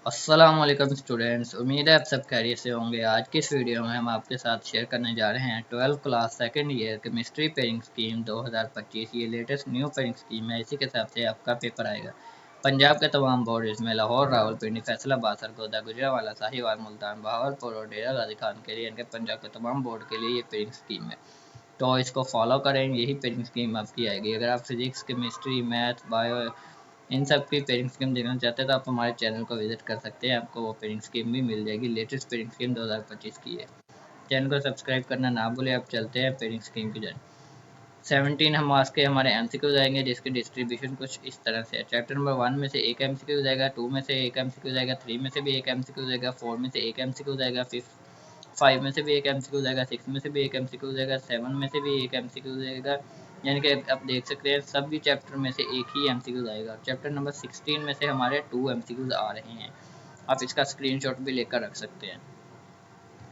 अस्सलामुअलैकुम स्टूडेंट्स, उम्मीद है आप सब खैरियत से होंगे। आज की इस वीडियो में हम आपके साथ शेयर करने जा रहे हैं 12th class second year chemistry pairing scheme 2025। ये लेटेस्ट न्यू पेयरिंग स्कीम है, इसी के हिसाब से आपका पेपर आएगा। पंजाब के तमाम बोर्ड इसमें लाहौर, रावलपिंडी, फैसलाबाद, सरगोदा, गुजरांवाला, साहिवाल, मुल्तान, बहावलपुर और डेरा गाजी खान के लिए इनके पंजाब के तमाम बोर्ड के लिए ये पेयरिंग स्कीम है, तो इसको फॉलो करें। यही पेयरिंग स्कीम आपकी आएगी। अगर आप फिजिक्स, केमिस्ट्री, मैथ, बायो इन सब की पेयरिंग स्कीम देखना चाहते हैं तो आप हमारे चैनल को विजिट कर सकते हैं। आपको वो पेयरिंग स्कीम भी मिल जाएगी। लेटेस्ट पेयरिंग स्कीम 2025 की है। चैनल को सब्सक्राइब करना ना भूलें। आप चलते हैं पेयरिंग स्कीम की जाए। 17 हम आज के हमारे एमसीक्यूज आएंगे, जिसकी डिस्ट्रीब्यूशन कुछ इस तरह से है। चैप्टर नंबर 1 में से एक एमसीक्यू जाएगा, 2 में से एक एमसीक्यू जाएगा, 3 में से भी एक एमसीक्यू जाएगा, 4 में से एक एमसीक्यू जाएगा, 5 में से भी एक एमसीक्यू जाएगा, 6 में से भी एक एमसीक्यू जाएगा, 7 में से भी एक एमसीक्यू जाएगा। यानी कि आप देख सकते हैं सभी चैप्टर में से एक ही एमसीक्यू आएगा। चैप्टर नंबर 16 में से हमारे 2 एमसीक्यूज आ रहे हैं। आप इसका स्क्रीनशॉट भी लेकर रख सकते हैं।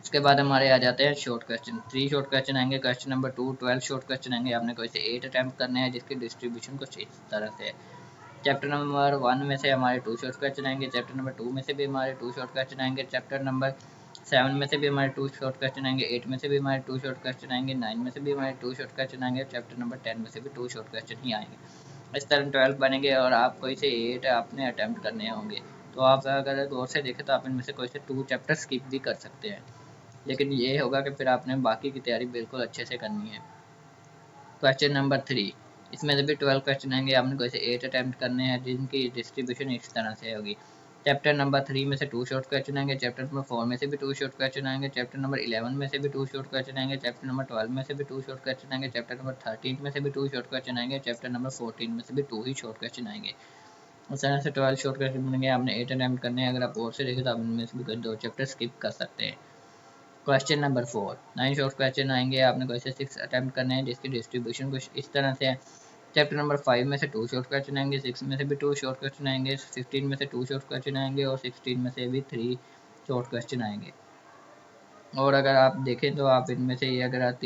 उसके बाद हमारे आ जाते हैं शॉर्ट क्वेश्चन। 3 शॉर्ट क्वेश्चन आएंगे। क्वेश्चन नंबर 2 12 शॉर्ट क्वेश्चन आएंगे। आपने कोई से 8 अटैम्प्ट करने हैं, जिसकी डिस्ट्रीब्यूशन कुछ इस तरह से है। चैप्टर नंबर 1 में से हमारे 2 शॉर्ट क्वेश्चन आएंगे। चैप्टर नंबर 2 में से भी हमारे 2 शॉर्ट क्वेश्चन आएंगे। चैप्टर नंबर 7 में से भी हमारे 2 शॉर्ट क्वेश्चन आएंगे। 8 में से भी हमारे 2 शॉर्ट क्वेश्चन आएंगे। 9 में से भी हमारे 2 शॉर्ट क्वेश्चन आएंगे। चैप्टर नंबर 10 में से भी 2 शॉर्ट क्वेश्चन ही आएंगे। इस तरह 12 बनेंगे और आप कोई से 8 आपने अटैम्प्ट करने होंगे। तो आप अगर गौर से देखें तो आप इनमें से कोई से 2 चैप्टर स्किप भी कर सकते हैं, लेकिन ये होगा कि फिर आपने बाकी की तैयारी बिल्कुल अच्छे से करनी है। क्वेश्चन नंबर 3, इसमें से भी 12 क्वेश्चन आएंगे। आपने कोई से 8 अटैम्प्ट करने हैं, जिनकी डिस्ट्रीब्यूशन इस तरह से होगी। चैप्टर नंबर 3 में से 2 शॉर्ट क्वेश्चन आएंगे। चैप्टर नंबर 4 में से भी 2 शॉर्ट क्वेश्चन आएंगे। चैप्टर नंबर 11 में से भी 2 शॉर्ट क्वेश्चन आएंगे। चैप्टर नंबर 12 में से भी 2 शॉर्ट क्वेश्चन आएंगे। चैप्टर नंबर 13 में से भी 2 शॉर्ट क्वेश्चन आएंगे। चैप्टर नंबर 14 में से भी 2 ही शॉर्ट क्वेश्चन आएंगे। उस तरह से 12 शॉर्ट क्वेश्चन बनेंगे। आपने 8 अटैम्प्ट करने हैं। अगर आप और से देखें तो आप इनमें से भी 2 चैप्टर स्किप कर सकते हैं। क्वेश्चन नंबर 4 9 शॉर्ट क्वेश्चन आएंगे। आपने क्वेश्चन 6 अटैम्प्ट करने हैं, जिसकी डिस्ट्रीब्यूशन कुछ इस तरह से है। चैप्टर नंबर 5 में से 2 शॉर्ट क्वेश्चन आएंगे। 6 में से भी 2 शॉर्ट क्वेश्चन आएंगे। 15 में से 2 शॉर्ट क्वेश्चन आएंगे और 16 में से भी 3 शॉर्ट क्वेश्चन आएंगे। और अगर आप देखें तो आप इनमें से ये अगर आप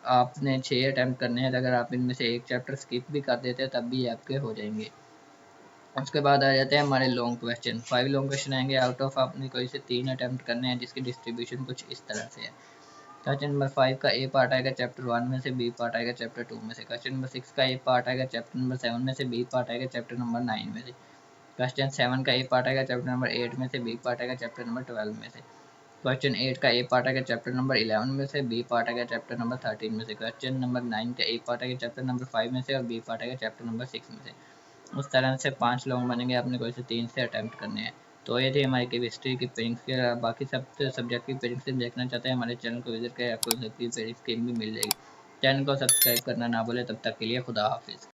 आपने 6 अटैम्प्ट करने हैं, तो अगर आप इनमें से एक चैप्टर स्किप भी कर देते हैं तब भी आपके हो जाएंगे। उसके बाद आ जाते हैं हमारे लॉन्ग क्वेश्चन। 5 लॉन्ग क्वेश्चन आएंगे। आउट ऑफ आपने कोई से 3 अटैम्प्ट करने हैं, जिसकी डिस्ट्रीब्यूशन कुछ इस तरह से है। क्वेश्चन नंबर 5 का ए पार्ट आएगा चैप्टर 1 में से, बी पार्ट आएगा चैप्टर 2 में से। क्वेश्चन नंबर 6 का ए पार्ट आएगा चैप्टर नंबर 7 में से, बी पार्ट आएगा चैप्टर नंबर 9 में से। क्वेश्चन 7 का ए पार्ट आएगा चैप्टर नंबर 8 में से, बी पार्ट आएगा चैप्टर नंबर 12 में से। क्वेश्चन 8 का ए पार्ट आएगा चैप्टर नंबर 11 में से, बी पार्ट आएगा चैप्टर नंबर 13 में से। क्वेश्चन नंबर 9 का ए पार्ट आएगा चैप्टर नंबर 5 में से और बी पार्ट आएगा चैप्टर नंबर 6 में से। उस तरह से 5 लॉन्ग बनेंगे। आपने कोई से 3 से अटैम्प्ट करने हैं। तो ये थी हमारी केमिस्ट्री की पेयरिंग स्कीम। बाकी सब सब्जेक्ट की पेयरिंग स्कीम देखना चाहते हैं, हमारे चैनल को विजिट करें। आपको सबकी पेयरिंग स्कीम भी मिल जाएगी। चैनल को सब्सक्राइब करना ना भूलें। तब तक के लिए खुदा हाफिज़।